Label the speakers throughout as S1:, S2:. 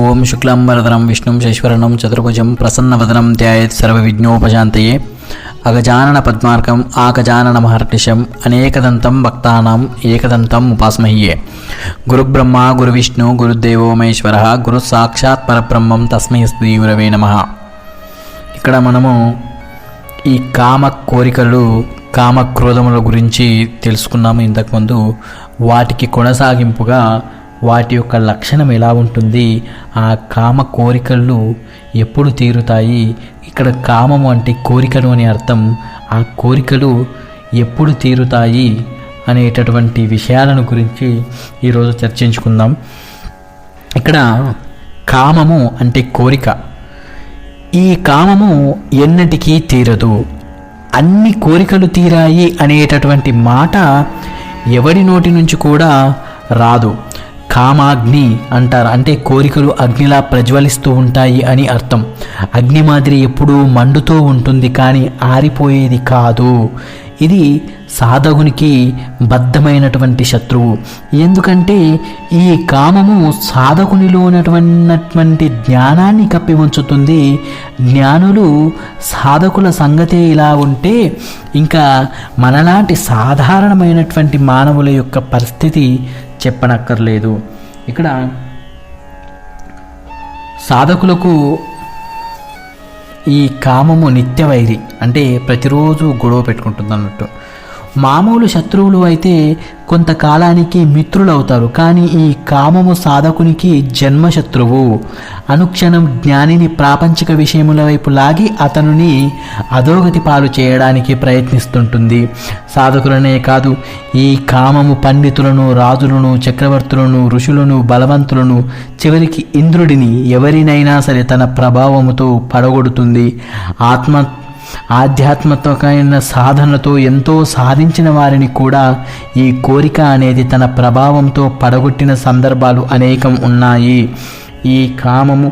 S1: ఓం శుక్లాంబరధరం విష్ణుం శశివర్ణం చతుర్భుజం ప్రసన్నవదనం ధ్యాయేత్ సర్వవిఘ్నోపశాంతయే అగజానన పద్మార్కం ఆకజానన మహర్నిశం అనేకదంతం భక్తానాం ఏకదంతం ఉపాస్మహ్యే గురుబ్రహ్మ గురువిష్ణు గురుదేవో మహేశ్వర గురు సాక్షాత్ పరబ్రహ్మం తస్మై శ్రీ గురవే నమః. ఇక్కడ మనము ఈ కామ కోరికలు కామక్రోధముల గురించి తెలుసుకున్నాము ఇంతకుముందు. వాటికి కొనసాగింపుగా వాటి యొక్క లక్షణం ఎలా ఉంటుంది, ఆ కామ కోరికలు ఎప్పుడు తీరుతాయి, ఇక్కడ కామము అంటే కోరికలు అని అర్థం, ఆ కోరికలు ఎప్పుడు తీరుతాయి అనేటటువంటి విషయాలను గురించి ఈరోజు చర్చించుకుందాం. ఇక్కడ కామము అంటే కోరిక. ఈ కామము ఎన్నటికీ తీరదు. అన్ని కోరికలు తీరాయి అనేటటువంటి మాట ఎవరి నోటి నుంచి కూడా రాదు. కామాగ్ని అంటారు, అంటే కోరికలు అగ్నిలా ప్రజ్వలిస్తూ ఉంటాయి అని అర్థం. అగ్ని మాదిరి ఎప్పుడూ మండుతూ ఉంటుంది, కానీ ఆరిపోయేది కాదు. ఇది సాధకునికి బద్ధమైనటువంటి శత్రువు. ఎందుకంటే ఈ కామము సాధకునిలో ఉన్నటువంటి జ్ఞానాన్ని కప్పి ఉంచుతుంది. జ్ఞానులు సాధకుల సంగతే ఇలా ఉంటే ఇంకా మనలాంటి సాధారణమైనటువంటి మానవుల యొక్క పరిస్థితి చెప్పనక్కర్లేదు. ఇక్కడ సాధకులకు ఈ కామము నిత్యవైరి, అంటే ప్రతిరోజు గొడవ పెట్టుకుంటుంది అన్నట్టు. మామూలు శత్రువులు అయితే కొంతకాలానికి మిత్రులు అవుతారు, కానీ ఈ కామము సాధకునికి జన్మశత్రువు. అనుక్షణం జ్ఞానిని ప్రాపంచిక విషయముల వైపు లాగి అతనుని అధోగతి పాలు చేయడానికి ప్రయత్నిస్తుంటుంది. సాధకులనే కాదు, ఈ కామము పండితులను, రాజులను, చక్రవర్తులను, ఋషులను, బలవంతులను, చివరికి ఇంద్రుడిని, ఎవరినైనా సరే తన ప్రభావముతో పడగొడుతుంది. ఆధ్యాత్మికమైన సాధనతో ఎంతో సాధించిన వారిని కూడా ఈ కోరిక అనేది తన ప్రభావంతో పడగొట్టిన సందర్భాలు అనేకం ఉన్నాయి. ఈ కామము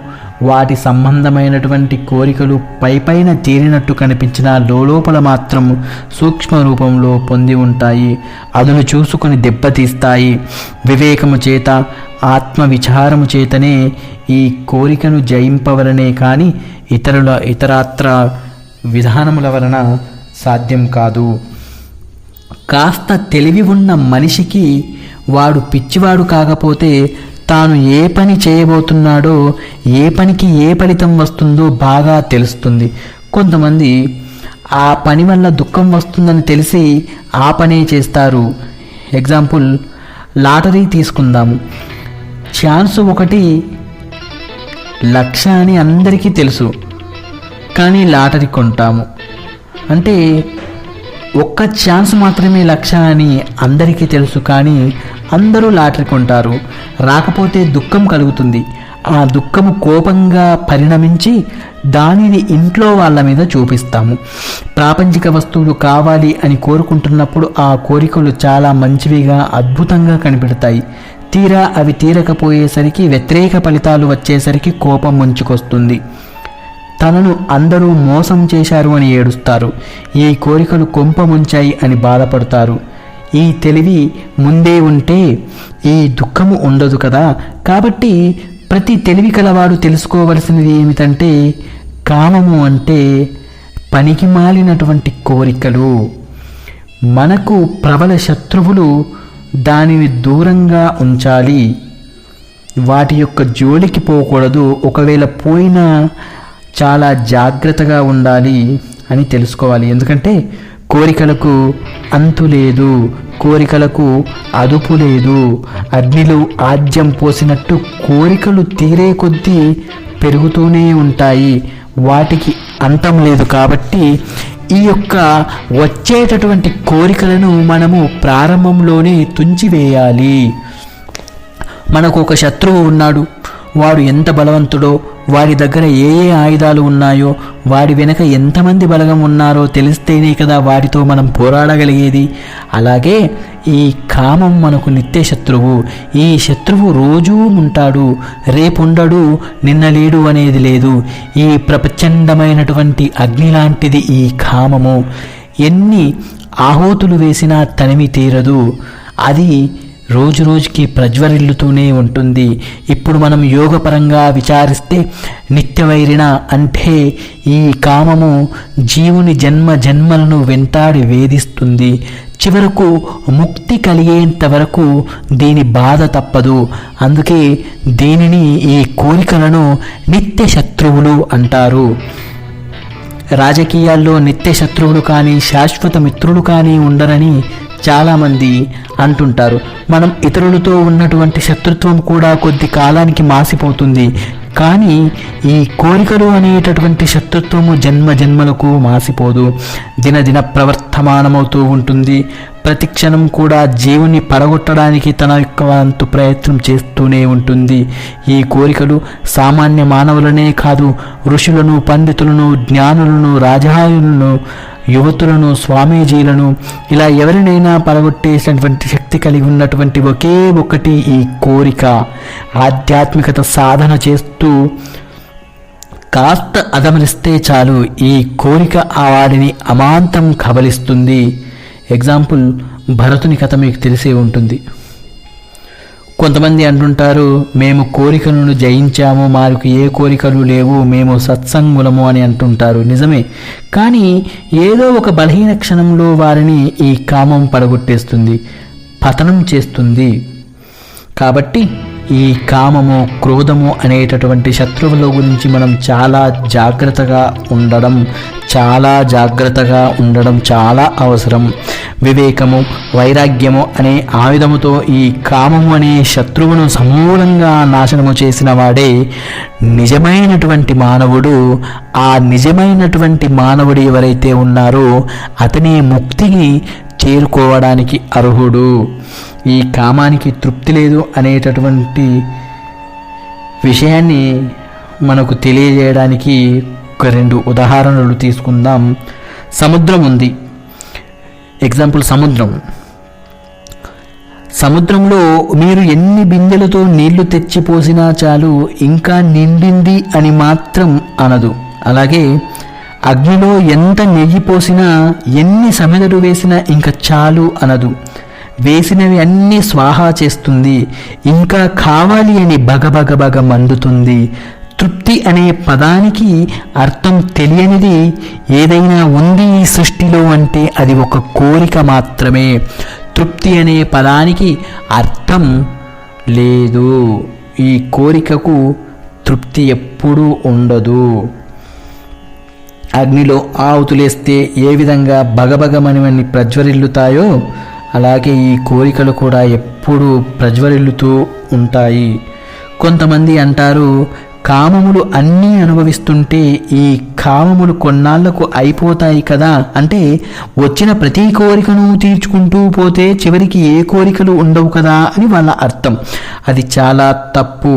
S1: వాటి సంబంధమైనటువంటి కోరికలు పైపైన తీరినట్టు కనిపించిన లోపల మాత్రం సూక్ష్మ రూపంలో పొంది ఉంటాయి. అదును చూసుకొని దెబ్బతీస్తాయి. వివేకము చేత, ఆత్మ విచారము చేతనే ఈ కోరికను జయింపవలనే కానీ ఇతరత్ర విధానముల వలన సాధ్యం కాదు. కాస్త తెలివి ఉన్న మనిషికి వాడు పిచ్చివాడు కాకపోతే తాను ఏ పని చేయబోతున్నాడో, ఏ పనికి ఏ ఫలితం వస్తుందో బాగా తెలుస్తుంది. కొంతమంది ఆ పని వల్ల దుఃఖం వస్తుందని తెలిసి ఆ పనే చేస్తారు. ఎగ్జాంపుల్, లాటరీ తీసుకుందాము. ఛాన్స్ 1,00,000 అని అందరికీ తెలుసు, కానీ లాటరీ కొంటాము. అంటే ఒక్క ఛాన్స్ మాత్రమే 1,00,000 అని అందరికీ తెలుసు, కానీ అందరూ లాటరీ కొంటారు. రాకపోతే దుఃఖం కలుగుతుంది. ఆ దుఃఖము కోపంగా పరిణమించి దానిని ఇంట్లో వాళ్ళ మీద చూపిస్తాము. ప్రాపంచిక వస్తువులు కావాలి అని కోరుకుంటున్నప్పుడు ఆ కోరికలు చాలా మంచివిగా, అద్భుతంగా కనిపెడతాయి. తీరా అవి తీరకపోయేసరికి, వ్యతిరేక ఫలితాలు వచ్చేసరికి కోపం ముంచుకొస్తుంది. తనను అందరూ మోసం చేశారు అని ఏడుస్తారు. ఈ కోరికలు కొంప ముంచాయి అని బాధపడతారు. ఈ తెలివి ముందే ఉంటే ఈ దుఃఖము ఉండదు కదా. కాబట్టి ప్రతి తెలివి కలవాడు తెలుసుకోవలసినది ఏమిటంటే, కామము అంటే పనికి మాలినటువంటి కోరికలు. మనకు ప్రబల శత్రువులు, దానిని దూరంగా ఉంచాలి. వాటి యొక్క జోలికి పోకూడదు. ఒకవేళ పోయినా చాలా జాగ్రత్తగా ఉండాలి అని తెలుసుకోవాలి. ఎందుకంటే కోరికలకు అంతు లేదు, కోరికలకు అదుపు లేదు. అగ్నిలో ఆజ్యం పోసినట్టు కోరికలు తీరే కొద్దీ పెరుగుతూనే ఉంటాయి, వాటికి అంతం లేదు. కాబట్టి ఈ యొక్క వచ్చేటటువంటి కోరికలను మనము ప్రారంభంలోనే తుంచివేయాలి. మనకు ఒక శత్రువు ఉన్నాడు, వాడు ఎంత బలవంతుడో, వాడి దగ్గర ఏ ఆయుధాలు ఉన్నాయో, వాడి వెనక ఎంతమంది బలగం ఉన్నారో తెలిస్తేనే కదా వాడితో మనం పోరాడగలిగేది. అలాగే ఈ కామం మనకు నిత్య శత్రువు. ఈ శత్రువు రోజూ ఉంటాడు, రేపుండడు, నిన్న లేడు అనేది లేదు. ఈ ప్రచండమైనటువంటి అగ్ని లాంటిది ఈ కామము. ఎన్ని ఆహుతులు వేసినా తనివి తీరదు. అది రోజు రోజుకి ప్రజ్వరిల్లుతూనే ఉంటుంది. ఇప్పుడు మనం యోగపరంగా విచారిస్తే నిత్యవైరిణ అంటే ఈ కామము జీవుని జన్మ జన్మలను వెంటాడి వేధిస్తుంది. చివరకు ముక్తి కలిగేంత వరకు దీని బాధ తప్పదు. అందుకే దీనిని, ఈ కోరికలను నిత్య శత్రువులు అంటారు. రాజకీయాల్లో నిత్య శత్రువులు కానీ శాశ్వత మిత్రులు కానీ ఉండరని చాలామంది అంటుంటారు. మనం ఇతరులతో ఉన్నటువంటి శత్రుత్వం కూడా కొద్ది కాలానికి మాసిపోతుంది. కానీ ఈ కోరికలు అనేటటువంటి శత్రుత్వము జన్మ జన్మలకు మాసిపోదు, దినదిన ప్రవర్తమానమవుతూ ఉంటుంది. ప్రతి క్షణం కూడా జీవుని పడగొట్టడానికి తన యొక్క వంతు ప్రయత్నం చేస్తూనే ఉంటుంది. ఈ కోరికలు సామాన్య మానవులనే కాదు, ఋషులను, పండితులను, జ్ఞానులను, రాజాయులను, యువతులను, స్వామీజీలను, ఇలా ఎవరినైనా పడగొట్టేసినటువంటి శక్తి కలిగి ఉన్నటువంటి ఒకే ఒకటి ఈ కోరిక. ఆధ్యాత్మికత సాధన చేస్తూ కాస్త అదమరిస్తే చాలు, ఈ కోరిక ఆ వాడిని అమాంతం కబలిస్తుంది. ఎగ్జాంపుల్, భరతుని కథ మీకు తెలిసే ఉంటుంది. కొంతమంది అంటుంటారు, మేము కోరికలను జయించాము, మాకు ఏ కోరికలు లేవు, మేము సత్సంగులము అని అంటుంటారు. నిజమే, కానీ ఏదో ఒక బలహీన క్షణంలో వారిని ఈ కామం పడగొట్టేస్తుంది, పతనం చేస్తుంది. కాబట్టి ఈ కామము, క్రోధము అనేటటువంటి శత్రువుల గురించి మనం చాలా జాగ్రత్తగా ఉండడం చాలా అవసరం. వివేకము, వైరాగ్యము అనే ఆయుధముతో ఈ కామము అనే శత్రువును సమూలంగా నాశనము చేసిన వాడే నిజమైనటువంటి మానవుడు. ఆ నిజమైనటువంటి మానవుడు ఎవరైతే ఉన్నారో అతనే ముక్తిని చేరుకోవడానికి అర్హుడు. ఈ కామానికి తృప్తి లేదు అనేటటువంటి విషయాన్ని మనకు తెలియజేయడానికి ఒక 2 ఉదాహరణలు తీసుకుందాం. సముద్రం ఉంది. ఎగ్జాంపుల్, సముద్రంలో మీరు ఎన్ని బిందెలతో నీళ్లు తెచ్చిపోసినా చాలు, ఇంకా నిండింది అని మాత్రం అనదు. అలాగే అగ్నిలో ఎంత నెయ్యి పోసినా, ఎన్ని సమిదలు వేసినా ఇంకా చాలు అనదు. వేసినవి అన్నీ స్వాహా చేస్తుంది, ఇంకా కావాలి అని బగబగబగ మండుతుంది. తృప్తి అనే పదానికి అర్థం తెలియనిది ఏదైనా ఉంది ఈ సృష్టిలో అంటే అది ఒక కోరిక మాత్రమే. తృప్తి అనే పదానికి అర్థం లేదు. ఈ కోరికకు తృప్తి ఎప్పుడూ ఉండదు. అగ్నిలో ఆవుతులేస్తే ఏ విధంగా బగబగమని ప్రజ్వరిల్లుతాయో అలాగే ఈ కోరికలు కూడా ఎప్పుడూ ప్రజ్వరిల్లుతూ ఉంటాయి. కొంతమంది అంటారు, కామములు అన్నీ అనుభవిస్తుంటే ఈ కామములు కొన్నాళ్లకు అయిపోతాయి కదా, అంటే వచ్చిన ప్రతి కోరికను తీర్చుకుంటూ పోతే చివరికి ఏ కోరికలు ఉండవు కదా అని వాళ్ళ అర్థం. అది చాలా తప్పు.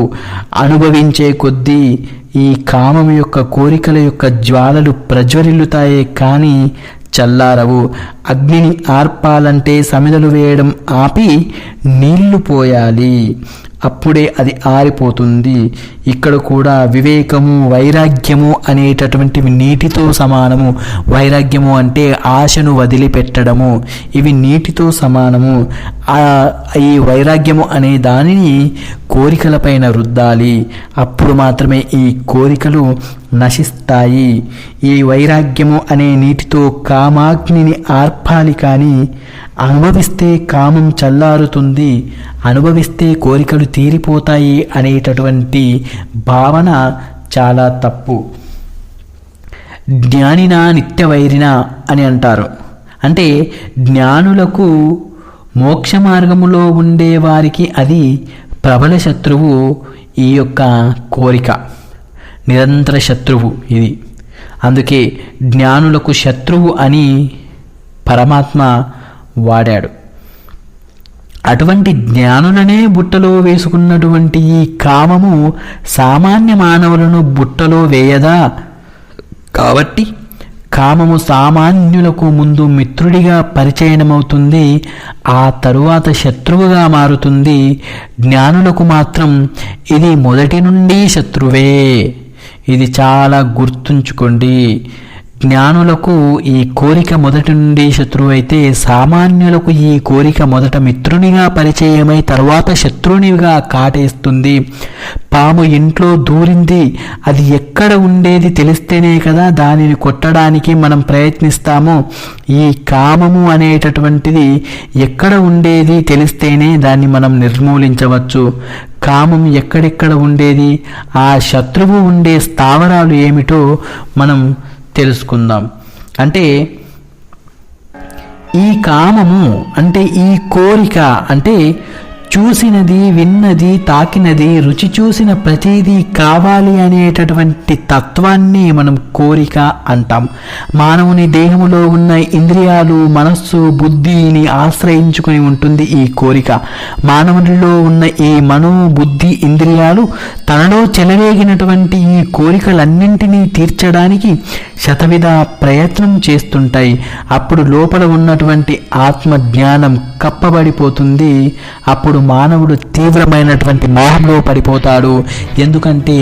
S1: అనుభవించే కొద్దీ ఈ కామం యొక్క, కోరికల యొక్క జ్వాలలు ప్రజ్వరిల్లుతాయే కానీ చల్లారవు. అగ్నిని ఆర్పాలంటే సమిదలు వేయడం ఆపి నీళ్లు పోయాలి, అప్పుడే అది ఆరిపోతుంది. ఇక్కడ కూడా వివేకము, వైరాగ్యము అనేటటువంటివి నీటితో సమానము. వైరాగ్యము అంటే ఆశను వదిలిపెట్టడము, ఇవి నీటితో సమానము. ఈ వైరాగ్యము అనే దానిని కోరికలపైన రుద్దాలి, అప్పుడు మాత్రమే ఈ కోరికలు నశిస్తాయి. ఈ వైరాగ్యము అనే నీటితో కామాగ్నిని ఆర్పాలి, కానీ అనుభవిస్తే కామం చల్లారుతుంది, అనుభవిస్తే కోరికలు తీరిపోతాయి అనేటటువంటి భావన చాలా తప్పు. జ్ఞానినా నిత్యవైరిన అని అంటారు. అంటే జ్ఞానులకు, మోక్ష మార్గములో ఉండేవారికి అది ప్రబల శత్రువు. ఈ యొక్క కోరిక నిరంతర శత్రువు ఇది. అందుకే జ్ఞానులకు శత్రువు అని పరమాత్మ వాడాడు. అటువంటి జ్ఞానులనే బుట్టలో వేసుకున్నటువంటి ఈ కామము సామాన్య మానవులను బుట్టలో వేయదా? కాబట్టి కామము సామాన్యులకు ముందు మిత్రుడిగా పరిచయమవుతుంది, ఆ తరువాత శత్రువుగా మారుతుంది. జ్ఞానులకు మాత్రం ఇది మొదటి నుండి శత్రువే. ఇది చాలా గుర్తుంచుకోండి. జ్ఞానులకు ఈ కోరిక మొదటి నుండి శత్రువు అయితే, సామాన్యులకు ఈ కోరిక మొదట మిత్రునిగా పరిచయమై తర్వాత శత్రునిగా కాటేస్తుంది. పాము ఇంట్లో దూరింది, అది ఎక్కడ ఉండేది తెలిస్తేనే కదా దానిని కొట్టడానికి మనం ప్రయత్నిస్తాము. ఈ కామము అనేటటువంటిది ఎక్కడ ఉండేది తెలిస్తేనే దాన్ని మనం నిర్మూలించవచ్చు. కామం ఎక్కడెక్కడ ఉండేది, ఆ శత్రువు ఉండే స్థావరాలు ఏమిటో మనం తెలుసుకుందాం. అంటే ఈ కామము అంటే ఈ కోరిక అంటే చూసినది, విన్నది, తాకినది, రుచి చూసిన ప్రతిదీ కావాలి అనేటటువంటి తత్వాన్ని మనం కోరిక అంటాం. మానవుని దేహములో ఉన్న ఇంద్రియాలు, మనస్సు, బుద్ధిని ఆశ్రయించుకొని ఉంటుంది ఈ కోరిక. మానవునిలో ఉన్న ఈ బుద్ధి, ఇంద్రియాలు తనలో చెలరేగినటువంటి ఈ కోరికలన్నింటినీ తీర్చడానికి శతవిధ ప్రయత్నం చేస్తుంటాయి. అప్పుడు లోపల ఉన్నటువంటి ఆత్మ జ్ఞానం కప్పబడిపోతుంది. అప్పుడు మానవుడు తీవ్రమైనటువంటి మోహంలో పడిపోతాడు. ఎందుకంటే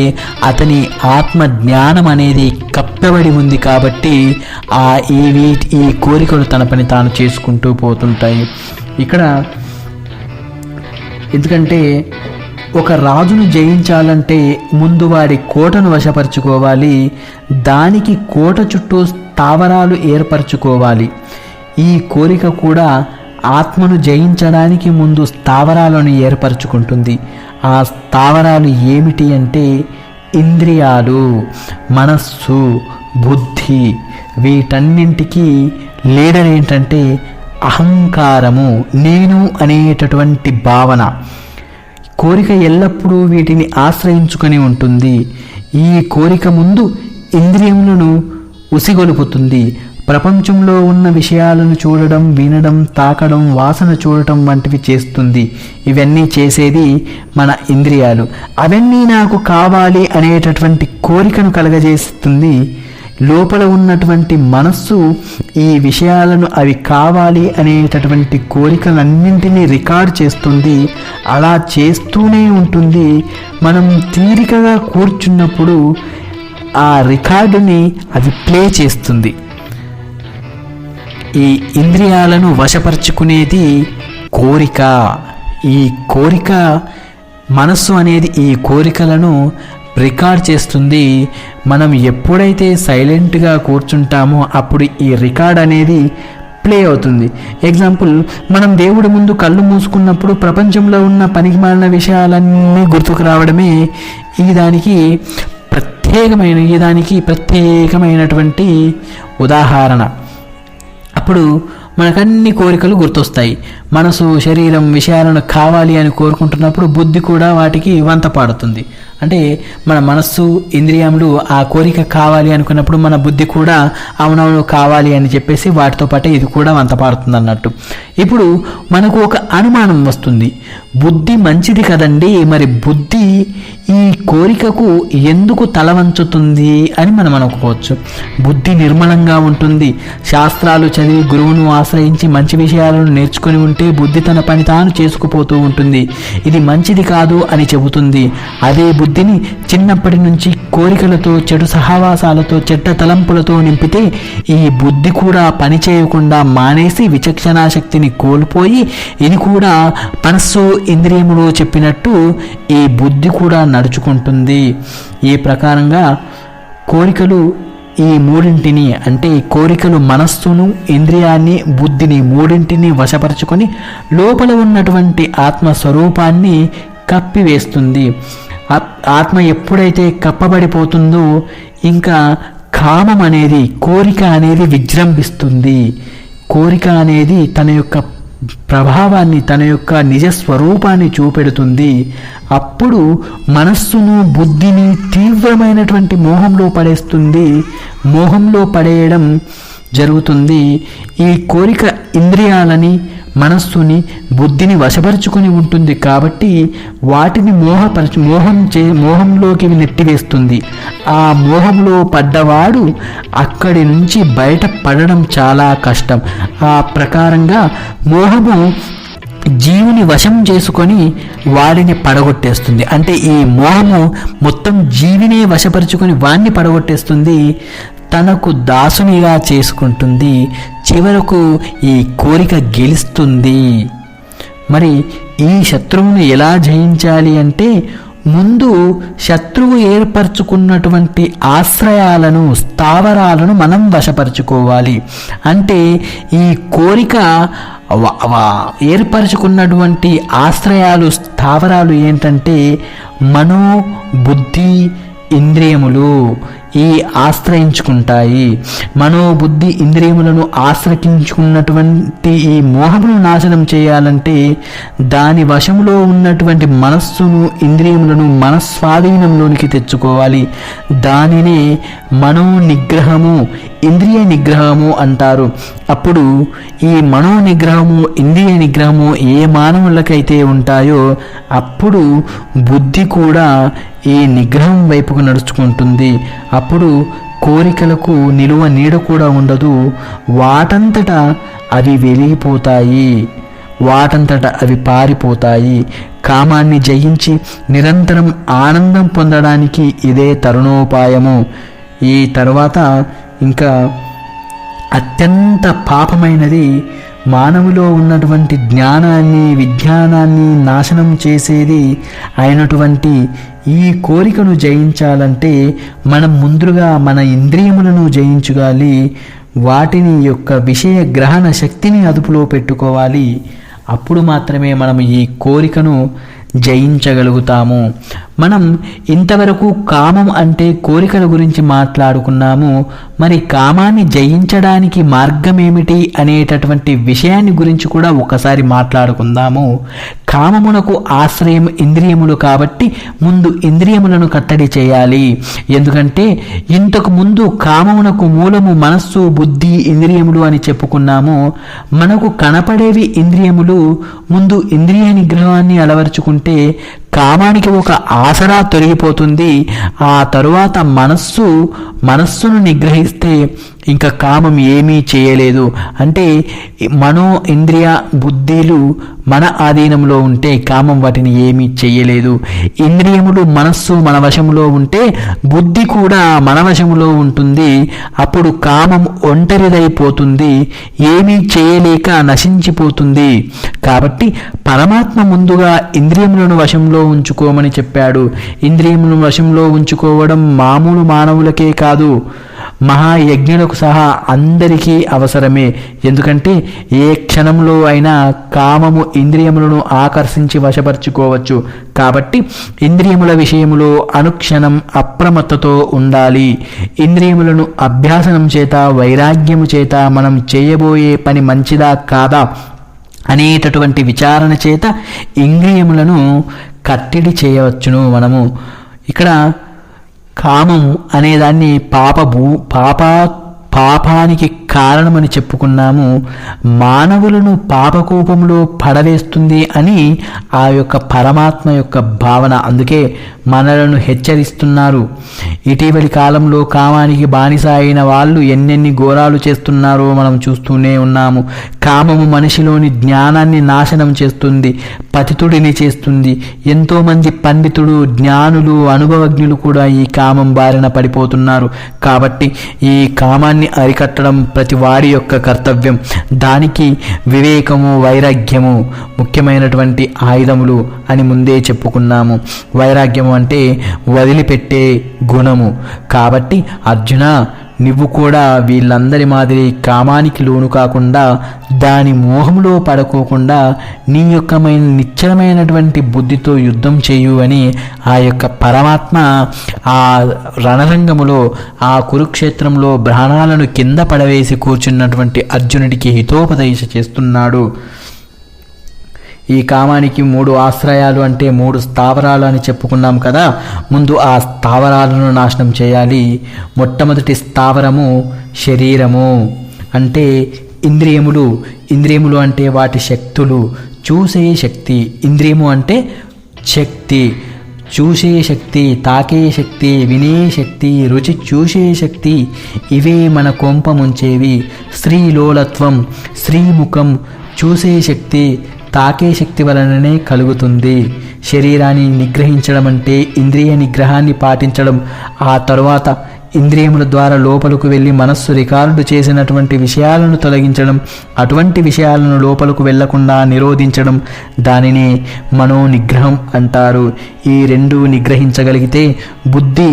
S1: అతని ఆత్మ జ్ఞానం అనేది కప్పబడి ఉంది కాబట్టి ఈ కోరికలు తన పని తాను చేసుకుంటూ పోతుంటాయి. ఇక్కడ ఎందుకంటే ఒక రాజును జయించాలంటే ముందు వాడి కోటను వశపరుచుకోవాలి, దానికి కోట చుట్టూ స్థావరాలు ఏర్పరచుకోవాలి. ఈ కోరిక కూడా ఆత్మను జయించడానికి ముందు స్థావరాలను ఏర్పరచుకుంటుంది. ఆ స్థావరాలు ఏమిటి అంటే ఇంద్రియాలు, మనస్సు, బుద్ధి. వీటన్నింటికి లీడర్ ఏంటంటే అహంకారము, నేను అనేటటువంటి భావన. కోరిక ఎల్లప్పుడూ వీటిని ఆశ్రయించుకొని ఉంటుంది. ఈ కోరిక ముందు ఇంద్రియములను ఉసిగొలుపుతుంది. ప్రపంచంలో ఉన్న విషయాలను చూడడం, వినడం, తాకడం, వాసన చూడటం వంటివి చేస్తుంది. ఇవన్నీ చేసేది మన ఇంద్రియాలు. అవన్నీ నాకు కావాలి అనేటటువంటి కోరికను కలగజేస్తుంది. లోపల ఉన్నటువంటి మనస్సు ఈ విషయాలను అవి కావాలి అనేటటువంటి కోరికలన్నింటినీ రికార్డ్ చేస్తుంది. అలా చేస్తూనే ఉంటుంది. మనం తీరికగా కూర్చున్నప్పుడు ఆ రికార్డుని అది ప్లే చేస్తుంది. ఈ ఇంద్రియాలను వశపరుచుకునేది కోరిక. ఈ కోరిక మనస్సు అనేది ఈ కోరికలను రికార్డ్ చేస్తుంది. మనం ఎప్పుడైతే సైలెంట్గా కూర్చుంటామో అప్పుడు ఈ రికార్డ్ అనేది ప్లే అవుతుంది. ఎగ్జాంపుల్, మనం దేవుడి ముందు కళ్ళు మూసుకున్నప్పుడు ప్రపంచంలో ఉన్న పనికిమాలిన విషయాలన్నీ గుర్తుకు రావడమే ఈ దానికి ప్రత్యేకమైనటువంటి ఉదాహరణ. అప్పుడు మనకన్ని కోరికలు గుర్తొస్తాయి. మనసు, శరీరం విషయాలను కావాలి అని కోరుకుంటున్నప్పుడు బుద్ధి కూడా వాటికి వంత పాడుతుంది. అంటే మన మనస్సు, ఇంద్రియములు ఆ కోరిక కావాలి అనుకున్నప్పుడు మన బుద్ధి కూడా అవునవును కావాలి అని చెప్పేసి వాటితో పాటే ఇది కూడా వంత పాడుతుంది అన్నట్టు. ఇప్పుడు మనకు ఒక అనుమానం వస్తుంది, బుద్ధి మంచిది కదండి, మరి బుద్ధి ఈ కోరికకు ఎందుకు తల వంచుతుంది అని మనం అనుకోవచ్చు. బుద్ధి నిర్మలంగా ఉంటుంది. శాస్త్రాలు చదివి గురువును ఆశ్రయించి మంచి విషయాలను నేర్చుకొని ఉంటే బుద్ధి తన పని తాను చేసుకుపోతూ ఉంటుంది. ఇది మంచిది కాదు అని చెబుతుంది. అదే బుద్ధిని చిన్నప్పటి నుంచి కోరికలతో, చెడు సహవాసాలతో, చెడ్డ తలంపులతో నింపితే ఈ బుద్ధి కూడా పని చేయకుండా మానేసి విచక్షణా శక్తిని కోల్పోయి ఇది కూడా మనస్సు, ఇంద్రియములు చెప్పినట్టు ఈ బుద్ధి కూడా నడుచుకుంటుంది. ఈ ప్రకారంగా కోరికలు ఈ మూడింటిని అంటే కోరికలు మనస్సును, ఇంద్రియాన్ని, బుద్ధిని మూడింటిని వశపరుచుకొని లోపల ఉన్నటువంటి ఆత్మస్వరూపాన్ని కప్పివేస్తుంది. ఆత్మ ఎప్పుడైతే కప్పబడిపోతుందో ఇంకా కామం అనేది, కోరిక అనేది విజృంభిస్తుంది. కోరిక అనేది తన యొక్క ప్రభావాన్ని, తన యొక్క నిజస్వరూపాన్ని చూపెడుతుంది. అప్పుడు మనస్సును, బుద్ధిని తీవ్రమైనటువంటి మోహంలో పడేస్తుంది. మోహంలో పడేయడం జరుగుతుంది. ఈ కోరిక ఇంద్రియాలని, మనస్సుని, బుద్ధిని వశపరుచుకొని ఉంటుంది కాబట్టి వాటిని మోహంలోకి నెట్టివేస్తుంది. ఆ మోహంలో పడ్డవాడు అక్కడి నుంచి బయట పడడం చాలా కష్టం. ఆ ప్రకారంగా మోహము జీవుని వశం చేసుకొని వాడిని పడగొట్టేస్తుంది. అంటే ఈ మోహము మొత్తం జీవినే వశపరుచుకొని వాడిని పడగొట్టేస్తుంది. తనకు దాసునిగా చేసుకుంటుంది. చివరకు ఈ కోరిక గెలుస్తుంది. మరి ఈ శత్రువును ఎలా జయించాలి అంటే ముందు శత్రువు ఏర్పరచుకున్నటువంటి ఆశ్రయాలను, స్థావరాలను మనం వశపరుచుకోవాలి. అంటే ఈ కోరిక ఏర్పరచుకున్నటువంటి ఆశ్రయాలు, స్థావరాలు ఏంటంటే మనో, బుద్ధి, ఇంద్రియములు ఈ ఆశ్రయించుకుంటాయి. మనోబుద్ధి ఇంద్రియములను ఆశ్రయించుకున్నటువంటి ఈ మోహమును నాశనం చేయాలంటే దాని వశంలో ఉన్నటువంటి మనస్సును, ఇంద్రియములను మన స్వాధీనంలోనికి తెచ్చుకోవాలి. దానినే మనో నిగ్రహము, ఇంద్రియ నిగ్రహము అంటారు. అప్పుడు ఈ మనో నిగ్రహము, ఇంద్రియ నిగ్రహము ఏ మానవులకైతే ఉంటాయో అప్పుడు బుద్ధి కూడా ఈ నిగ్రహం వైపుకు నడుచుకుంటుంది. అప్పుడు కోరికలకు నిలువ నీడ కూడా ఉండదు. వాటంతటా అవి వెలిగిపోతాయి, వాటంతట అవి పారిపోతాయి. కామాన్ని జయించి నిరంతరం ఆనందం పొందడానికి ఇదే తరుణోపాయము. ఈ తర్వాత ఇంకా అత్యంత పాపమైనది మానవులో ఉన్నటువంటి జ్ఞానాన్ని, విజ్ఞానాన్ని నాశనం చేసేది అయినటువంటి ఈ కోరికను జయించాలంటే మనం ముందుగా మన ఇంద్రియములను జయించుగాలి. వాటిని యొక్క విషయ గ్రహణ శక్తిని అదుపులో పెట్టుకోవాలి. అప్పుడు మాత్రమే మనం ఈ కోరికను జయించగలుగుతాము. మనం ఇంతవరకు కామం అంటే కోరికల గురించి మాట్లాడుకున్నాము. మరి కామాన్ని జయించడానికి మార్గం ఏమిటి అనేటటువంటి విషయాన్ని గురించి కూడా ఒకసారి మాట్లాడుకుందాము. కామమునకు ఆశ్రయం ఇంద్రియములు కాబట్టి ముందు ఇంద్రియములను కట్టడి చేయాలి. ఎందుకంటే ఇంతకు ముందు కామమునకు మూలము మనస్సు, బుద్ధి, ఇంద్రియములు అని చెప్పుకున్నాము. మనకు కనపడేవి ఇంద్రియములు. ముందు ఇంద్రియ నిగ్రహాన్ని అలవరుచుకుంటే కామానికి ఒక ఆసరా తొలగిపోతుంది. ఆ తరువాత మనస్సును నిగ్రహిస్తే ఇంకా కామం ఏమీ చేయలేదు. అంటే మనో, ఇంద్రియ, బుద్ధిలు మన ఆధీనంలో ఉంటే కామం వాటిని ఏమీ చేయలేదు. ఇంద్రియములు, మనస్సు మన వశంలో ఉంటే బుద్ధి కూడా మన వశంలో ఉంటుంది. అప్పుడు కామం ఒంటరిదైపోతుంది, ఏమీ చేయలేక నశించిపోతుంది. కాబట్టి పరమాత్మ ముందుగా ఇంద్రియములను వశంలో ఉంచుకోమని చెప్పాడు. ఇంద్రియములను వశంలో ఉంచుకోవడం మామూలు మానవులకే కాదు, మహాయజ్ఞులకు సహా అందరికీ అవసరమే. ఎందుకంటే ఏ క్షణంలో అయినా కామము ఇంద్రియములను ఆకర్షించి వశపరుచుకోవచ్చు. కాబట్టి ఇంద్రియముల విషయములో అనుక్షణం అప్రమత్తతో ఉండాలి. ఇంద్రియములను అభ్యాసనం చేత, వైరాగ్యము చేత మనం చేయబోయే పని మంచిదా కాదా అనేటటువంటి విచారణ చేత ఇంద్రియములను కట్టడి చేయవచ్చును. మనము ఇక్కడ కామం అనేదాన్ని పాపానికి కారణమని చెప్పుకున్నాము. మానవులను పాపకోపంలో పడవేస్తుంది అని ఆ యొక్క పరమాత్మ యొక్క భావన. అందుకే మనలను హెచ్చరిస్తున్నారు. ఇటీవలి కాలంలో కామానికి బానిస అయిన వాళ్ళు ఎన్నెన్ని ఘోరాలు చేస్తున్నారో మనం చూస్తూనే ఉన్నాము. కామము మనిషిలోని జ్ఞానాన్ని నాశనం చేస్తుంది, పతితుడిని చేస్తుంది. ఎంతోమంది పండితులు, జ్ఞానులు, అనుభవజ్ఞులు కూడా ఈ కామం బారిన పడిపోతున్నారు. కాబట్టి ఈ కామాన్ని అరికట్టడం ప్రతి వాడి యొక్క కర్తవ్యం. దానికి వివేకము, వైరాగ్యము ముఖ్యమైనటువంటి ఆయుధములు అని ముందే చెప్పుకున్నాము. వైరాగ్యము అంటే వదిలిపెట్టే గుణము. కాబట్టి అర్జున, నువ్వు కూడా వీళ్ళందరి మాదిరి కామానికి లోను కాకుండా, దాని మోహంలో పడుకోకుండా నీ యొక్క నిశ్చలమైనటువంటి బుద్ధితో యుద్ధం చేయు అని ఆ యొక్క పరమాత్మ ఆ రణరంగములో, ఆ కురుక్షేత్రంలో ప్రాణాలను కింద పడవేసి కూర్చున్నటువంటి అర్జునుడికి హితోపదేశ చేస్తున్నాడు. ఈ కామానికి 3 ఆశ్రయాలు అంటే 3 స్థావరాలు అని చెప్పుకున్నాం కదా. ముందు ఆ స్థావరాలను నాశనం చేయాలి. మొట్టమొదటి స్థావరము శరీరము, అంటే ఇంద్రియములు. ఇంద్రియములు అంటే వాటి శక్తులు, చూసే శక్తి. ఇంద్రియము అంటే శక్తి, చూసే శక్తి, తాకే శక్తి, వినే శక్తి, రుచి చూసే శక్తి. ఇవే మన కొంప ముంచేవి. స్త్రీలోలత్వం, స్త్రీముఖం, చూసే శక్తి, తాకే శక్తి వలననే కలుగుతుంది. శరీరాన్ని నిగ్రహించడం అంటే ఇంద్రియ నిగ్రహాన్ని పాటించడం. ఆ తరువాత ఇంద్రియముల ద్వారా లోపలకు వెళ్ళి మనస్సు రికార్డు చేసినటువంటి విషయాలను తొలగించడం, అటువంటి విషయాలను లోపలకు వెళ్లకుండా నిరోధించడం, దానిని మనోనిగ్రహం అంటారు. ఈ రెండు నిగ్రహించగలిగితే బుద్ధి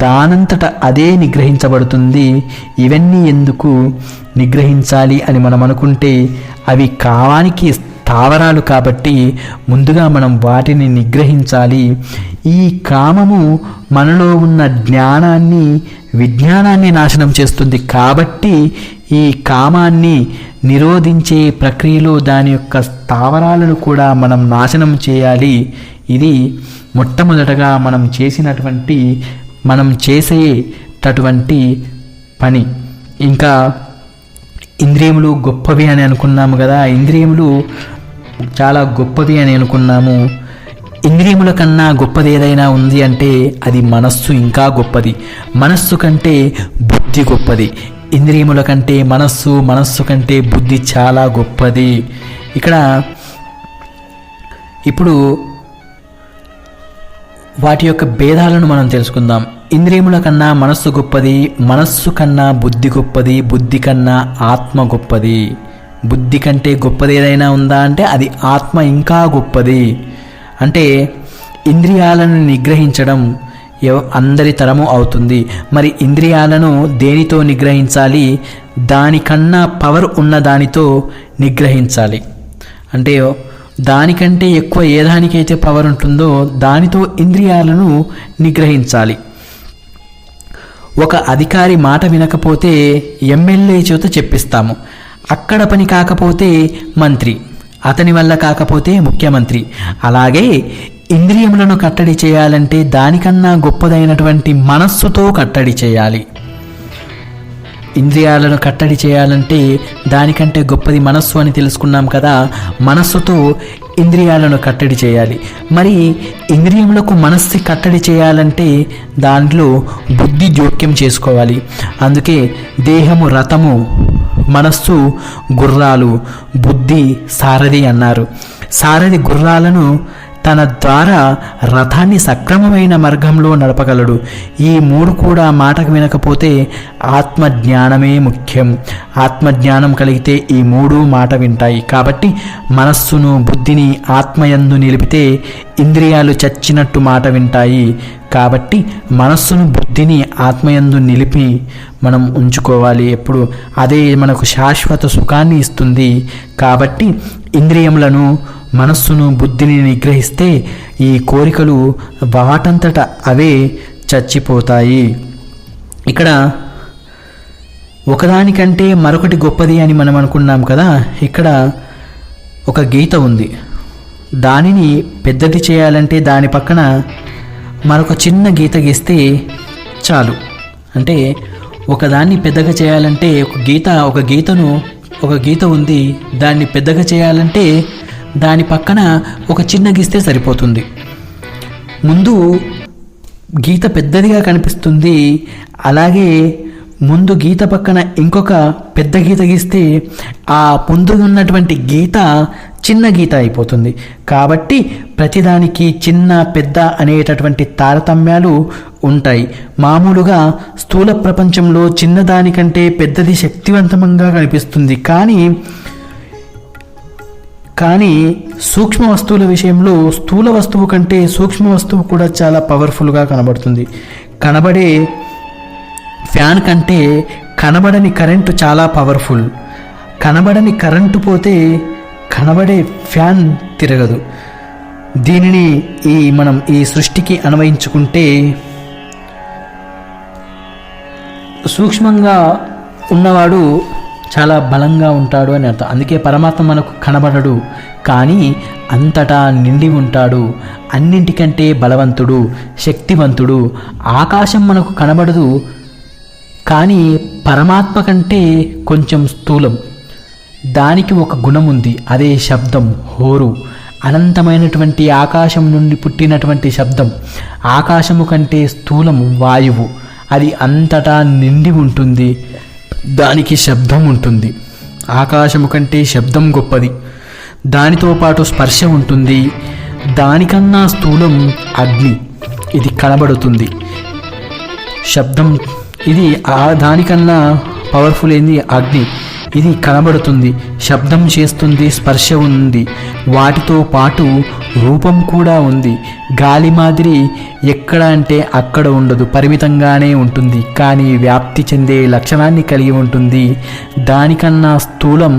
S1: దానంతట అదే నిగ్రహించబడుతుంది. ఇవన్నీ ఎందుకు నిగ్రహించాలి అని మనం అనుకుంటే అవి కావానికి స్థావరాలు కాబట్టి ముందుగా మనం వాటిని నిగ్రహించాలి. ఈ కామము మనలో ఉన్న జ్ఞానాన్ని, విజ్ఞానాన్ని నాశనం చేస్తుంది కాబట్టి ఈ కామాన్ని నిరోధించే ప్రక్రియలో దాని యొక్క స్థావరాలను కూడా మనం నాశనం చేయాలి. ఇది మొట్టమొదటగా మనం చేసేటటువంటి పని. ఇంకా ఇంద్రియములు గొప్పవి అని అనుకున్నాము కదా, ఇంద్రియములు చాలా గొప్పవి అని అనుకున్నాము. ఇంద్రియముల కన్నా గొప్పది ఏదైనా ఉంది అంటే అది మనస్సు ఇంకా గొప్పది. మనస్సు కంటే బుద్ధి గొప్పది. ఇంద్రియముల కంటే మనస్సు కంటే బుద్ధి చాలా గొప్పది. ఇప్పుడు వాటి యొక్క భేదాలను మనం తెలుసుకుందాం. ఇంద్రియముల కన్నా మనస్సు గొప్పది, మనస్సు కన్నా బుద్ధి గొప్పది, బుద్ధి కన్నా ఆత్మ గొప్పది. బుద్ధి కంటే గొప్పది ఏదైనా ఉందా అంటే అది ఆత్మ ఇంకా గొప్పది. అంటే ఇంద్రియాలను నిగ్రహించడం అందరి తరము అవుతుంది. మరి ఇంద్రియాలను దేనితో నిగ్రహించాలి? దానికన్నా పవర్ ఉన్న దానితో నిగ్రహించాలి. అంటే దానికంటే ఎక్కువ ఏ దానికైతే పవర్ ఉంటుందో దానితో ఇంద్రియాలను నిగ్రహించాలి. ఒక అధికారి మాట వినకపోతే ఎమ్మెల్యే చేత చెప్పిస్తాము. అక్కడ పని కాకపోతే మంత్రి, అతని వల్ల కాకపోతే ముఖ్యమంత్రి. అలాగే ఇంద్రియములను కట్టడి చేయాలంటే దానికన్నా గొప్పదైనటువంటి మనస్సుతో కట్టడి చేయాలి. ఇంద్రియాలను కట్టడి చేయాలంటే దానికంటే గొప్పది మనస్సు అని తెలుసుకున్నాం కదా. మనస్సుతో ఇంద్రియాలను కట్టడి చేయాలి. మరి ఇంద్రియములకు మనస్సు కట్టడి చేయాలంటే దాంట్లో బుద్ధి జోక్యం చేసుకోవాలి. అందుకే దేహము రథము, మనస్సు గుర్రాలు, బుద్ధి సారథి అన్నారు. సారథి గుర్రాలను తన ద్వారా రథాన్ని సక్రమమైన మార్గంలో నడపగలడు. ఈ మూడు కూడా మాటకు వినకపోతే ఆత్మజ్ఞానమే ముఖ్యం. ఆత్మజ్ఞానం కలిగితే ఈ మూడు మాట వింటాయి. కాబట్టి మనస్సును బుద్ధిని ఆత్మయందు నిలిపితే ఇంద్రియాలు చచ్చినట్టు మాట వింటాయి. కాబట్టి మనస్సును బుద్ధిని ఆత్మయందు నిలిపి మనం ఉంచుకోవాలి ఎప్పుడు. అదే మనకు శాశ్వత సుఖాన్ని ఇస్తుంది. కాబట్టి ఇంద్రియములను, మనస్సును, బుద్ధిని నిగ్రహిస్తే ఈ కోరికలు వాటంతట అవే చచ్చిపోతాయి. ఇక్కడ ఒకదానికంటే మరొకటి గొప్పది అని మనం అనుకున్నాం కదా. ఇక్కడ ఒక గీత ఉంది. దానిని పెద్దది చేయాలంటే దాని పక్కన మరొక చిన్న గీత గీస్తే చాలు. అంటే ఒకదాన్ని పెద్దగా చేయాలంటే ఒక గీత ఉంది, దాన్ని పెద్దగా చేయాలంటే దాని పక్కన ఒక చిన్న గీస్తే సరిపోతుంది. ముందు గీత పెద్దదిగా కనిపిస్తుంది, అలాగే ముందు గీత పక్కన ఇంకొక పెద్ద గీత గీస్తే ఆ ముందు ఉన్నటువంటి గీత చిన్న గీత అయిపోతుంది. కాబట్టి ప్రతిదానికి చిన్న పెద్ద అనేటటువంటి తారతమ్యాలు ఉంటాయి. మామూలుగా స్థూల ప్రపంచంలో చిన్నదానికంటే పెద్దది శక్తివంతంగా కనిపిస్తుంది. కానీ సూక్ష్మ వస్తువుల విషయంలో స్థూల వస్తువు కంటే సూక్ష్మ వస్తువు కూడా చాలా పవర్ఫుల్గా కనబడుతుంది. కనబడే ఫ్యాన్ కంటే కనబడని కరెంటు చాలా పవర్ఫుల్. కనబడని కరెంటు పోతే కనబడే ఫ్యాన్ తిరగదు. దీనిని మనం ఈ సృష్టికి అన్వయించుకుంటే సూక్ష్మంగా ఉన్నవాడు చాలా బలంగా ఉంటాడు అని అర్థం. అందుకే పరమాత్మ మనకు కనబడడు, కానీ అంతటా నిండి ఉంటాడు. అన్నింటికంటే బలవంతుడు, శక్తివంతుడు. ఆకాశం మనకు కనబడదు, కానీ పరమాత్మ కంటే కొంచెం స్థూలం. దానికి ఒక గుణం ఉంది, అదే శబ్దం, హోరు. అనంతమైనటువంటి ఆకాశం నుండి పుట్టినటువంటి శబ్దం. ఆకాశము కంటే స్థూలం వాయువు, అది అంతటా నిండి ఉంటుంది, దానికి శబ్దం ఉంటుంది. ఆకాశము కంటే శబ్దం గొప్పది, దానితో పాటు స్పర్శ ఉంటుంది. దానికన్నా స్థూలం అగ్ని, ఇది కనబడుతుంది. శబ్దం ఇది దానికన్నా పవర్ఫుల్ ఏంది అగ్ని. ఇది కనబడుతుంది, శబ్దం చేస్తుంది, స్పర్శ ఉంది, వాటితో పాటు రూపం కూడా ఉంది. గాలి మాదిరి ఎక్కడ అంటే అక్కడ ఉండదు, పరిమితంగానే ఉంటుంది, కానీ వ్యాప్తి చెందే లక్షణాన్ని కలిగి ఉంటుంది. దానికన్నా స్థూలం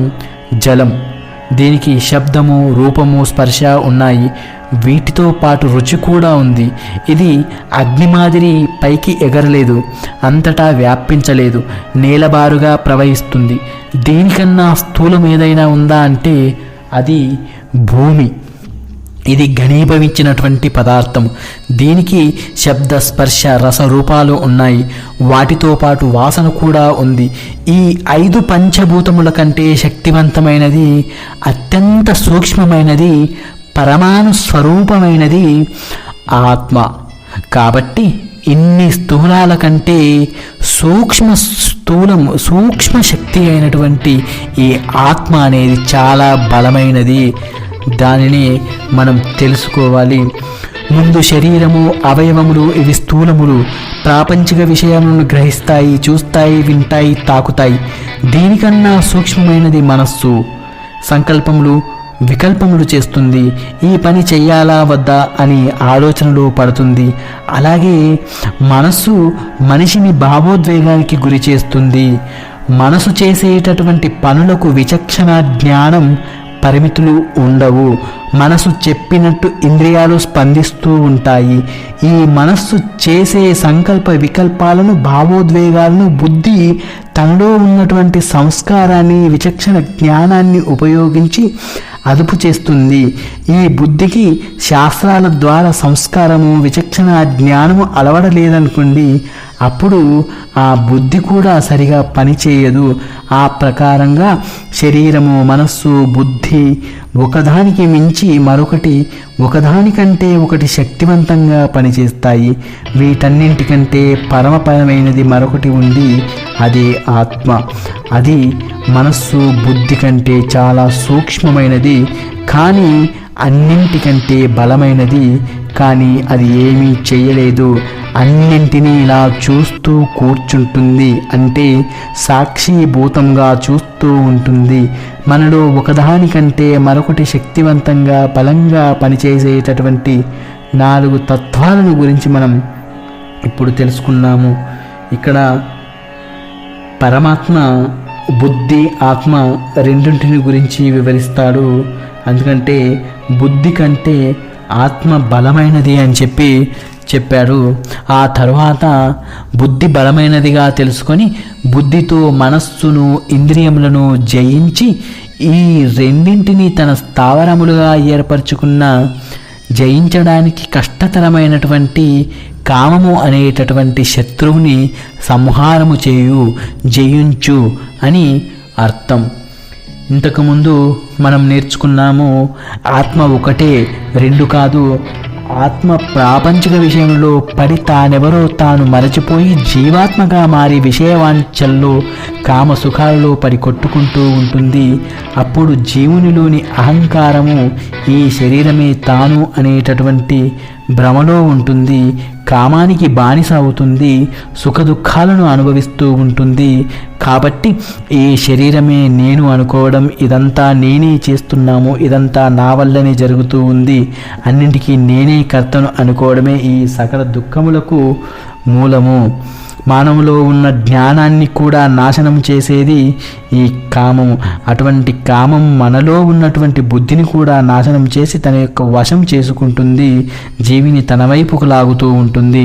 S1: జలం. దీనికి శబ్దము, రూపము, స్పర్శ ఉన్నాయి, వీటితో పాటు రుచి కూడా ఉంది. ఇది అగ్ని మాదిరి పైకి ఎగరలేదు, అంతటా వ్యాపించలేదు, నేలబారుగా ప్రవహిస్తుంది. దీనికన్నా స్థూలం ఏదైనా ఉందా అంటే అది భూమి. ఇది ఘనీభవించినటువంటి పదార్థం. దీనికి శబ్ద, స్పర్శ, రసరూపాలు ఉన్నాయి, వాటితో పాటు వాసన కూడా ఉంది. ఈ 5 పంచభూతముల కంటే శక్తివంతమైనది, అత్యంత సూక్ష్మమైనది, పరమాణు స్వరూపమైనది ఆత్మ. కాబట్టి ఇన్ని స్థూలాల కంటే సూక్ష్మ శక్తి అయినటువంటి ఈ ఆత్మ అనేది చాలా బలమైనది. దానిని మనం తెలుసుకోవాలి. ముందు శరీరము, అవయవములు ఇవి స్థూలములు, ప్రాపంచిక విషయాలను గ్రహిస్తాయి, చూస్తాయి, వింటాయి, తాకుతాయి. దీనికన్నా సూక్ష్మమైనది మనస్సు. సంకల్పములు, వికల్పములు చేస్తుంది, ఈ పని చెయ్యాలా వద్దా అని ఆలోచనలు పడుతుంది. అలాగే మనస్సు మనిషిని భావోద్వేగానికి గురి చేస్తుంది. మనసు చేసేటటువంటి పనులకు విచక్షణ, జ్ఞానం, పరిమితులు ఉండవు. మనసు చెప్పినట్టు ఇంద్రియాలు స్పందిస్తూ ఉంటాయి. ఈ మనస్సు చేసే సంకల్ప వికల్పాలను, భావోద్వేగాలను బుద్ధి తనలో ఉన్నటువంటి సంస్కారాన్ని, విచక్షణ జ్ఞానాన్ని ఉపయోగించి అదుపు చేస్తుంది. ఈ బుద్ధికి శాస్త్రాల ద్వారా సంస్కారము, విచక్షణ, జ్ఞానము అలవడలేదనుకోండి, అప్పుడు ఆ బుద్ధి కూడా సరిగా పనిచేయదు. ఆ ప్రకారంగా శరీరము, మనస్సు, బుద్ధి ఒకదానికి మించి మరొకటి, ఒకదానికంటే ఒకటి శక్తివంతంగా పనిచేస్తాయి. వీటన్నింటికంటే పరమపరమైనది మరొకటి ఉంది, అదే ఆత్మ. అది మనస్సు, బుద్ధి కంటే చాలా సూక్ష్మమైనది, కానీ అన్నింటికంటే బలమైనది. కానీ అది ఏమీ చేయలేదు, అన్నింటినీ ఇలా చూస్తూ కూర్చుంటుంది. అంటే సాక్షిభూతంగా చూస్తూ ఉంటుంది. మనలో ఒకదానికంటే మరొకటి శక్తివంతంగా, బలంగా పనిచేసేటటువంటి 4 తత్వాలను గురించి మనం ఇప్పుడు తెలుసుకున్నాము. ఇక్కడ పరమాత్మ బుద్ధి, ఆత్మ రెండింటిని గురించి వివరిస్తాడు. ఎందుకంటే బుద్ధి కంటే ఆత్మ బలమైనది అని చెప్పాడు. ఆ తర్వాత బుద్ధి బలమైనదిగా తెలుసుకొని బుద్ధితో మనస్సును, ఇంద్రియములను జయించి ఈ రెండింటిని తన స్థావరములుగా ఏర్పరచుకున్న, జయించడానికి కష్టతరమైనటువంటి కామము అనేటటువంటి శత్రువుని సంహారము జయించు అని అర్థం. ఇంతకుముందు మనం నేర్చుకున్నాము, ఆత్మ ఒకటే, 2 కాదు. ఆత్మ ప్రాపంచిక విషయంలో పడి తానెవరో తాను మరచిపోయి జీవాత్మగా మారి విషయవాంఛల్లో, కామ సుఖాలలో పడి కొట్టుకుంటూ ఉంటుంది. అప్పుడు జీవునిలోని అహంకారము ఈ శరీరమే తాను అనేటటువంటి భ్రమలో ఉంటుంది. కామానికి బానిస అవుతుంది, సుఖ దుఃఖాలను అనుభవిస్తూ ఉంటుంది. కాబట్టి ఈ శరీరమే నేను అనుకోవడం, ఇదంతా నేనే చేస్తున్నాము, ఇదంతా నా వల్లనే జరుగుతూ ఉంది, అన్నింటికీ నేనే కర్తను అనుకోవడమే ఈ సకల దుఃఖములకు మూలము. మానవులో ఉన్న జ్ఞానాన్ని కూడా నాశనం చేసేది ఈ కామము. అటువంటి కామం మనలో ఉన్నటువంటి బుద్ధిని కూడా నాశనం చేసి తన యొక్క వశం చేసుకుంటుంది, జీవిని తన వైపుకు లాగుతూ ఉంటుంది.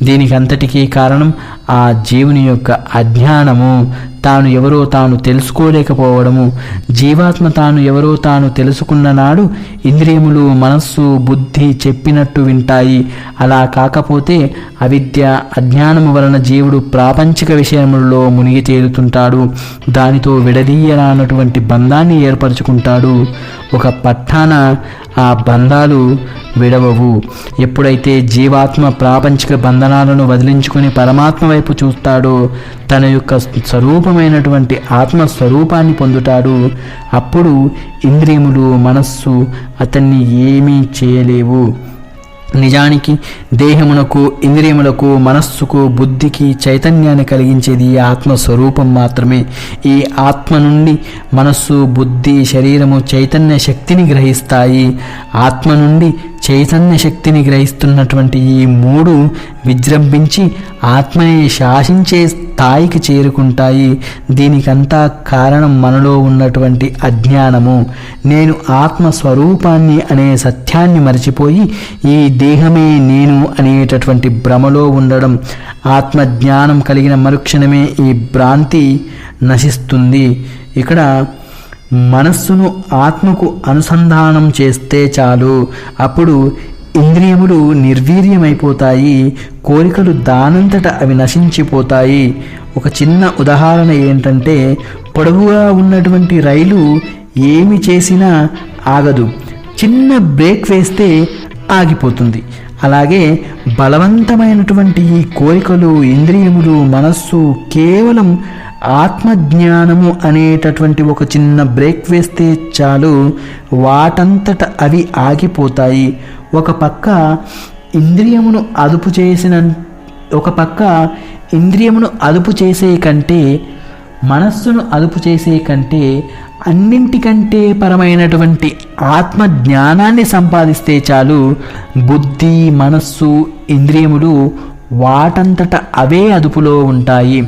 S1: దీనికి అంతటికీ కారణం ఆ జీవుని యొక్క అజ్ఞానము, తాను ఎవరో తాను తెలుసుకోలేకపోవడము. జీవాత్మ తాను ఎవరో తాను తెలుసుకున్న నాడు ఇంద్రియములు, మనస్సు, బుద్ధి చెప్పినట్టు వింటాయి. అలా కాకపోతే అవిద్య, అజ్ఞానము వలన జీవుడు ప్రాపంచిక విషయములలో మునిగి తేలుతుంటాడు. దానితో విడదీయరానటువంటి బంధాన్ని ఏర్పరచుకుంటాడు. ఒక పట్టాన ఆ బంధాలు విడవవు. ఎప్పుడైతే జీవాత్మ ప్రాపంచిక బంధనాలను వదిలించుకుని పరమాత్మ వైపు చూస్తాడో, తన యొక్క స్వరూపమైనటువంటి ఆత్మస్వరూపాన్ని పొందుతాడు. అప్పుడు ఇంద్రియములు, మనస్సు అతన్ని ఏమీ చేయలేవు. నిజానికి దేహమునకు, ఇంద్రియములకు, మనస్సుకు, బుద్ధికి చైతన్యాన్ని కలిగించేది ఈ ఆత్మస్వరూపం మాత్రమే. ఈ ఆత్మ నుండి మనస్సు, బుద్ధి, శరీరము చైతన్య శక్తిని గ్రహిస్తాయి. ఆత్మ నుండి చైతన్య శక్తిని గ్రహిస్తున్నటువంటి ఈ మూడు విజృంభించి ఆత్మని శాసించే స్థాయికి చేరుకుంటాయి. దీనికంతా కారణం మనలో ఉన్నటువంటి అజ్ఞానము. నేను ఆత్మస్వరూపాన్ని అనే సత్యాన్ని మరిచిపోయి ఈ దేహమే నేను అనేటటువంటి భ్రమలో ఉండడం. ఆత్మజ్ఞానం కలిగిన మరుక్షణమే ఈ భ్రాంతి నశిస్తుంది. ఇక్కడ మనస్సును ఆత్మకు అనుసంధానం చేస్తే చాలు. అప్పుడు ఇంద్రియములు నిర్వీర్యమైపోతాయి, కోరికలు దానంతట అవి నశించిపోతాయి. ఒక చిన్న ఉదాహరణ ఏంటంటే, పొడవుగా ఉన్నటువంటి రైలు ఏమి చేసినా ఆగదు, చిన్న బ్రేక్ వేస్తే ఆగిపోతుంది. అలాగే బలవంతమైనటువంటి ఈ కోరికలు, ఇంద్రియములు, మనస్సు కేవలం ఆత్మజ్ఞానము అనేటటువంటి ఒక చిన్న బ్రేక్ వేస్తే చాలు, వాటంతట అవి ఆగిపోతాయి. ఒక పక్క ఇంద్రియమును అదుపు చేసే కంటే, మనస్సును అదుపు చేసే కంటే అన్నింటికంటే పరమైనటువంటి ఆత్మ జ్ఞానాన్ని సంపాదిస్తే చాలు. బుద్ధి, మనస్సు, ఇంద్రియములు వాటంతట అవే అదుపులో ఉంటాయి.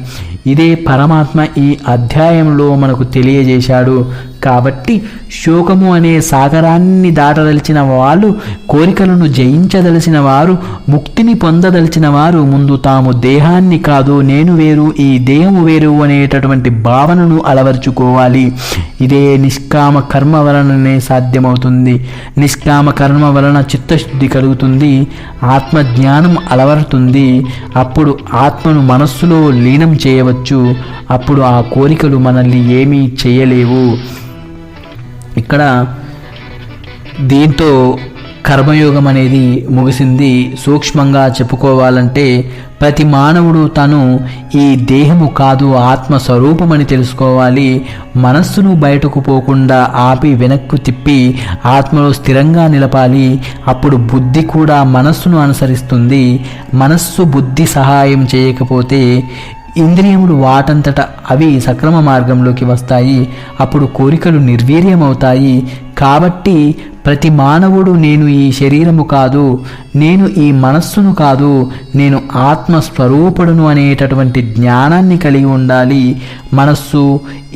S1: ఇదే పరమాత్మ ఈ అధ్యాయంలో మనకు తెలియజేశాడు. కాబట్టి శోకము అనే సాగరాన్ని దాటదలిచిన వాళ్ళు, కోరికలను జయించదలిచిన వారు, ముక్తిని పొందదలిచిన వారు ముందు తాము దేహాన్ని కాదు, నేను వేరు, ఈ దేహము వేరు అనేటటువంటి భావనను అలవర్చుకోవాలి. ఇదే నిష్కామ కర్మ వలననే సాధ్యమవుతుంది. నిష్కామ కర్మ వలన చిత్తశుద్ధి కలుగుతుంది, ఆత్మజ్ఞానం అలవరుతుంది. అప్పుడు ఆత్మను మనస్సులో లీనం చేయవచ్చు. అప్పుడు ఆ కోరికలు మనల్ని ఏమీ చేయలేవు. ఇక్కడ దీంతో కర్మయోగం అనేది ముగిసింది. సూక్ష్మంగా చెప్పుకోవాలంటే ప్రతి మానవుడు తను ఈ దేహము కాదు, ఆత్మస్వరూపమని తెలుసుకోవాలి. మనస్సును బయటకు పోకుండా ఆపి వెనక్కు తిప్పి ఆత్మలో స్థిరంగా నిలపాలి. అప్పుడు బుద్ధి కూడా మనస్సును అనుసరిస్తుంది. మనస్సు బుద్ధి సహాయం చేయకపోతే ఇంద్రియములు వాటంతట అవి సక్రమ మార్గంలోకి వస్తాయి. అప్పుడు కోరికలు నిర్వీర్యమవుతాయి. కాబట్టి ప్రతి మానవుడు నేను ఈ శరీరము కాదు, నేను ఈ మనస్సును కాదు, నేను ఆత్మస్వరూపుడును అనేటటువంటి జ్ఞానాన్ని కలిగి ఉండాలి. మనస్సు,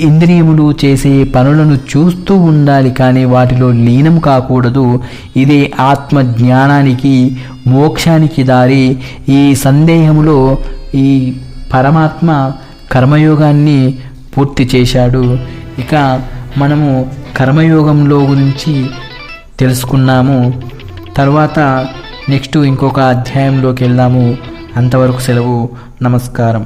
S1: ఇంద్రియములు చేసే పనులను చూస్తూ ఉండాలి, కానీ వాటిలో లీనం కాకూడదు. ఇదే ఆత్మ జ్ఞానానికి, మోక్షానికి దారి. ఈ సందేహములో ఈ పరమాత్మ కర్మయోగాన్ని పూర్తి చేశాడు. ఇక మనము కర్మయోగంలో గురించి తెలుసుకున్నాము. తర్వాత నెక్స్ట్ ఇంకొక అధ్యాయంలోకి వెళ్దాము. అంతవరకు సెలవు. నమస్కారం.